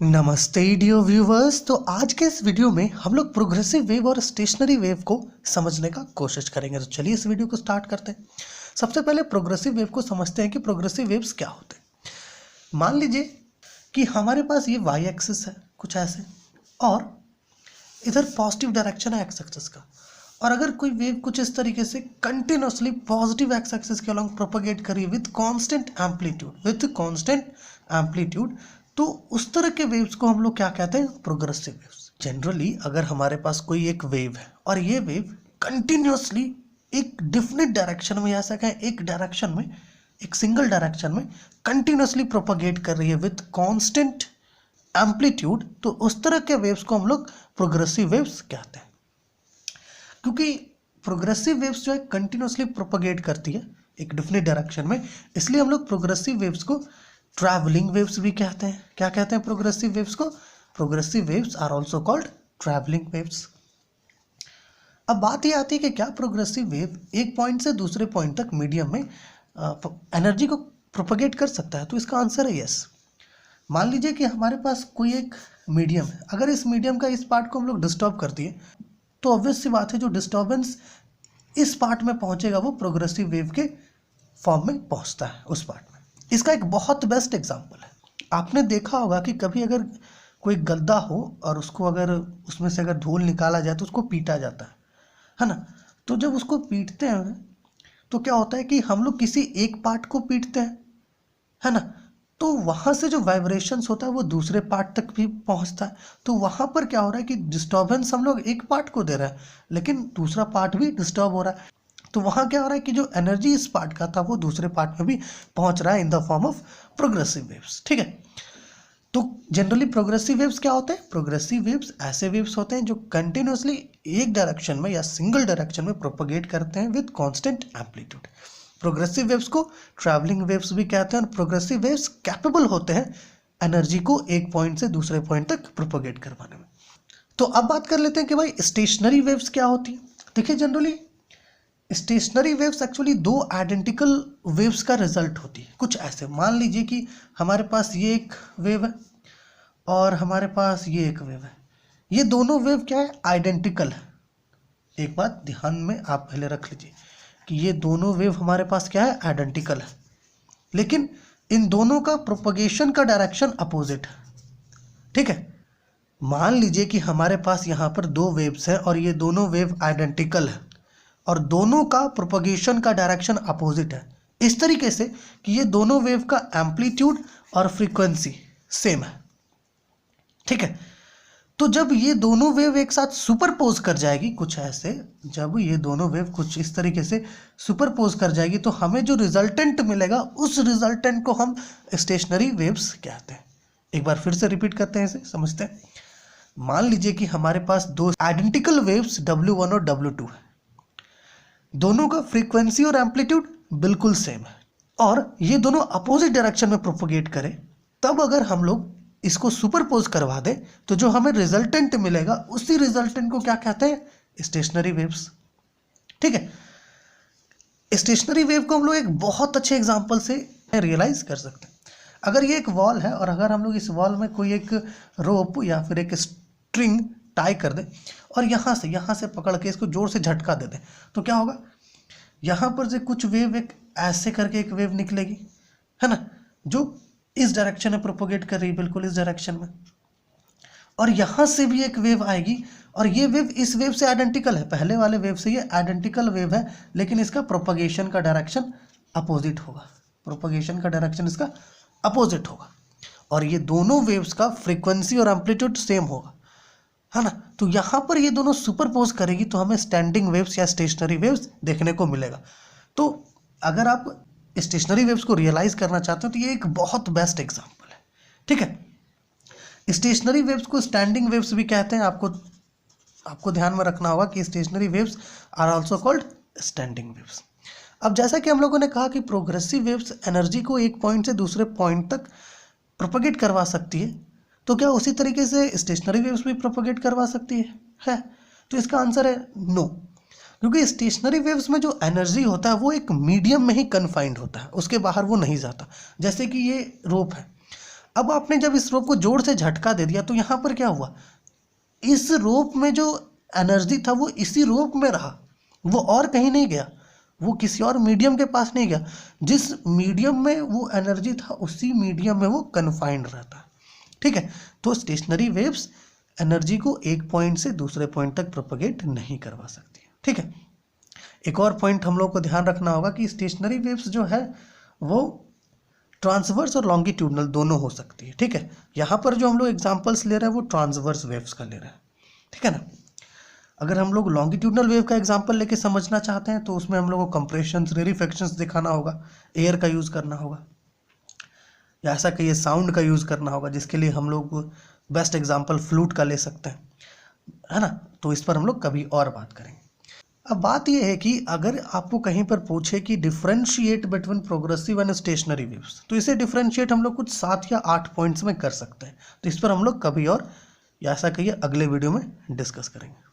नमस्ते dear viewers. तो आज के इस वीडियो में हम लोग प्रोग्रेसिव वेव और स्टेशनरी वेव को समझने का कोशिश करेंगे। तो चलिए इस वीडियो को स्टार्ट करते हैं। सबसे पहले प्रोग्रेसिव वेव को समझते हैं कि प्रोग्रेसिव वेव्स क्या होते हैं। मान लीजिए कि हमारे पास ये वाई एक्सिस है कुछ ऐसे, और इधर पॉजिटिव डायरेक्शन है एक्स एक्सिस का, और अगर कोई वेव कुछ इस तरीके से कंटिन्यूसली पॉजिटिव एक्स एक्सिस के अलॉन्ग प्रोपगेट करिए विथ कांस्टेंट एम्पलीट्यूड, तो उस तरह के वेव्स को हम लोग क्या कहते हैं? Progressive waves. जनरली अगर हमारे पास कोई एक वेव है और ये वेव कंटिन्यूसली एक डिफिनिट डायरेक्शन में, ऐसा कहें एक डायरेक्शन में, एक सिंगल डायरेक्शन में कंटिन्यूसली प्रोपगेट कर रही है विथ कांस्टेंट एम्पलीट्यूड, तो उस तरह के वेव्स को हम लोग प्रोग्रेसिव वेव्स कहते हैं। क्योंकि प्रोग्रेसिव वेव्स जो है कंटिन्यूसली प्रोपगेट करती है एक डिफिनिट डायरेक्शन में, इसलिए हम लोग प्रोग्रेसिव वेव्स को ट्रैवलिंग वेव्स भी कहते हैं। क्या कहते हैं प्रोग्रेसिव वेव्स को? Progressive waves are also called travelling waves. अब बात ये आती है कि क्या प्रोग्रेसिव वेव एक पॉइंट से दूसरे पॉइंट तक मीडियम में एनर्जी को प्रोपगेट कर सकता है? तो इसका आंसर है यस। मान लीजिए कि हमारे पास कोई एक मीडियम है, अगर इस मीडियम का इस पार्ट को हम लोग डिस्टर्ब कर दिए तो ऑब्वियस सी बात है जो डिस्टर्बेंस इस पार्ट में पहुंचेगा वो प्रोग्रेसिव वेव के फॉर्म में पहुंचता है उस पार्ट में। इसका एक बहुत बेस्ट एग्जांपल है, आपने देखा होगा कि कभी अगर कोई गद्दा हो और उसको अगर उसमें से अगर धूल निकाला जाए तो उसको पीटा जाता है ना। तो जब उसको पीटते हैं तो क्या होता है कि हम लोग किसी एक पार्ट को पीटते हैं, है ना, तो वहाँ से जो वाइब्रेशंस होता है वो दूसरे पार्ट तक भी पहुँचता है। तो वहाँ पर क्या हो रहा है कि डिस्टर्बेंस हम लोग एक पार्ट को दे रहा है लेकिन दूसरा पार्ट भी डिस्टर्ब हो रहा है। तो वहाँ क्या हो रहा है कि जो एनर्जी इस पार्ट का था वो दूसरे पार्ट में भी पहुँच रहा है in the form of progressive waves. ठीक है, तो जनरली प्रोग्रेसिव वेव्स क्या होते हैं? प्रोग्रेसिव वेव्स ऐसे वेव्स होते हैं जो कंटिन्यूसली एक डायरेक्शन में या सिंगल डायरेक्शन में प्रोपगेट करते हैं with constant amplitude. Progressive waves को ट्रैवलिंग वेव्स भी कहते हैं और प्रोग्रेसिव वेव्स कैपेबल होते हैं एनर्जी को एक पॉइंट से दूसरे पॉइंट तक प्रोपगेट करवाने में। तो अब बात कर लेते हैं कि भाई स्टेशनरी वेव्स क्या होती है। देखिए जनरली स्टेशनरी वेव्स एक्चुअली दो आइडेंटिकल वेव्स का रिजल्ट होती है। कुछ ऐसे मान लीजिए कि हमारे पास ये एक वेव है और हमारे पास ये एक वेव है, ये दोनों वेव क्या है? आइडेंटिकल है। एक बात ध्यान में आप पहले रख लीजिए कि ये दोनों वेव हमारे पास क्या है? आइडेंटिकल है, लेकिन इन दोनों का प्रोपगेशन का डायरेक्शन अपोजिट है। ठीक है, मान लीजिए कि हमारे पास यहाँ पर दो वेव्स हैं और ये दोनों वेव आइडेंटिकल है और दोनों का प्रोपगेशन का डायरेक्शन अपोजिट है, इस तरीके से कि ये दोनों वेव का एम्पलीट्यूड और फ्रीक्वेंसी सेम है। ठीक है, तो जब ये दोनों वेव एक साथ सुपरपोज कर जाएगी कुछ ऐसे, जब ये दोनों वेव कुछ इस तरीके से सुपरपोज कर जाएगी तो हमें जो रिजल्टेंट मिलेगा उस रिजल्टेंट को हम स्टेशनरी वेव्स कहते हैं। एक बार फिर से रिपीट करते हैं, इसे समझते हैं। मान लीजिए कि हमारे पास दो आइडेंटिकल वेव्स W1 और W2 है, दोनों का फ्रीक्वेंसी और एम्पलीट्यूड बिल्कुल सेम है और ये दोनों अपोजिट डायरेक्शन में प्रोपगेट करें, तब अगर हम लोग इसको सुपरपोज करवा दें तो जो हमें रिजल्टेंट मिलेगा उसी रिजल्टेंट को क्या कहते हैं? Stationery waves. ठीक है, स्टेशनरी वेव को हम लोग एक बहुत अच्छे एग्जांपल से रियलाइज कर सकते हैं। अगर ये एक वॉल है और अगर हम लोग इस वॉल में कोई एक रोप या फिर एक स्ट्रिंग टाई कर दें और यहाँ से पकड़ के इसको जोर से झटका दे दें तो क्या होगा? यहाँ पर से कुछ वेव एक ऐसे करके एक वेव निकलेगी, है ना, जो इस डायरेक्शन में प्रोपोगेट कर रही है, बिल्कुल इस डायरेक्शन में, और यहाँ से भी एक वेव आएगी और ये वेव इस वेव से आइडेंटिकल है, पहले वाले वेव से ये आइडेंटिकल वेव है, लेकिन इसका प्रोपगेशन का डायरेक्शन अपोजिट होगा। प्रोपगेशन का डायरेक्शन इसका अपोजिट होगा और ये दोनों वेव्स का फ्रीक्वेंसी और एम्पलीट्यूड सेम होगा, है ना। तो यहाँ पर ये दोनों सुपरपोज करेगी तो हमें स्टैंडिंग वेव्स या स्टेशनरी वेव्स देखने को मिलेगा। तो अगर आप स्टेशनरी वेव्स को रियलाइज करना चाहते हो तो ये एक बहुत बेस्ट एग्जांपल है। ठीक है, स्टेशनरी वेव्स को स्टैंडिंग वेव्स भी कहते हैं। आपको ध्यान में रखना होगा कि stationary waves are also called standing waves. अब जैसा कि हम लोगों ने कहा कि प्रोग्रेसिव वेव्स एनर्जी को एक पॉइंट से दूसरे पॉइंट तक प्रोपगेट करवा सकती है, तो क्या उसी तरीके से स्टेशनरी वेव्स भी प्रोपगेट करवा सकती है? तो इसका आंसर है नो, क्योंकि स्टेशनरी वेव्स में जो एनर्जी होता है वो एक मीडियम में ही कन्फाइंड होता है, उसके बाहर वो नहीं जाता। जैसे कि ये रोप है, अब आपने जब इस रोप को जोर से झटका दे दिया तो यहाँ पर क्या हुआ, इस रोप में जो एनर्जी था वो इसी रोप में रहा, वो और कहीं नहीं गया, वो किसी और मीडियम के पास नहीं गया। जिस मीडियम में वो एनर्जी था उसी मीडियम में वो कन्फाइंड रहता है। ठीक है, तो स्टेशनरी वेव्स एनर्जी को एक पॉइंट से दूसरे पॉइंट तक प्रोपगेट नहीं करवा सकती। ठीक है, एक और पॉइंट हम लोग को ध्यान रखना होगा कि स्टेशनरी वेव्स जो है वो ट्रांसवर्स और लॉन्गिट्यूडनल दोनों हो सकती है। ठीक है, यहाँ पर जो हम लोग एग्जांपल्स ले रहे हैं वो ट्रांसवर्स वेव्स का ले रहे हैं। ठीक है ना, अगर हम लोग लॉन्गिट्यूडनल वेव का एग्जांपल लेके समझना चाहते हैं तो उसमें हम लोग को कंप्रेशंस, रेरिफेक्शंस दिखाना होगा, एयर का यूज़ करना होगा, या ऐसा कहिए साउंड का यूज़ करना होगा, जिसके लिए हम लोग बेस्ट एग्जांपल फ्लूट का ले सकते हैं, है ना। तो इस पर हम लोग कभी और बात करेंगे। अब बात यह है कि अगर आपको कहीं पर पूछे कि differentiate between progressive and stationery waves, तो इसे डिफरेंशिएट हम लोग कुछ 7 या 8 पॉइंट्स में कर सकते हैं। तो इस पर हम लोग कभी और, या ऐसा कहिए अगले वीडियो में डिस्कस करेंगे।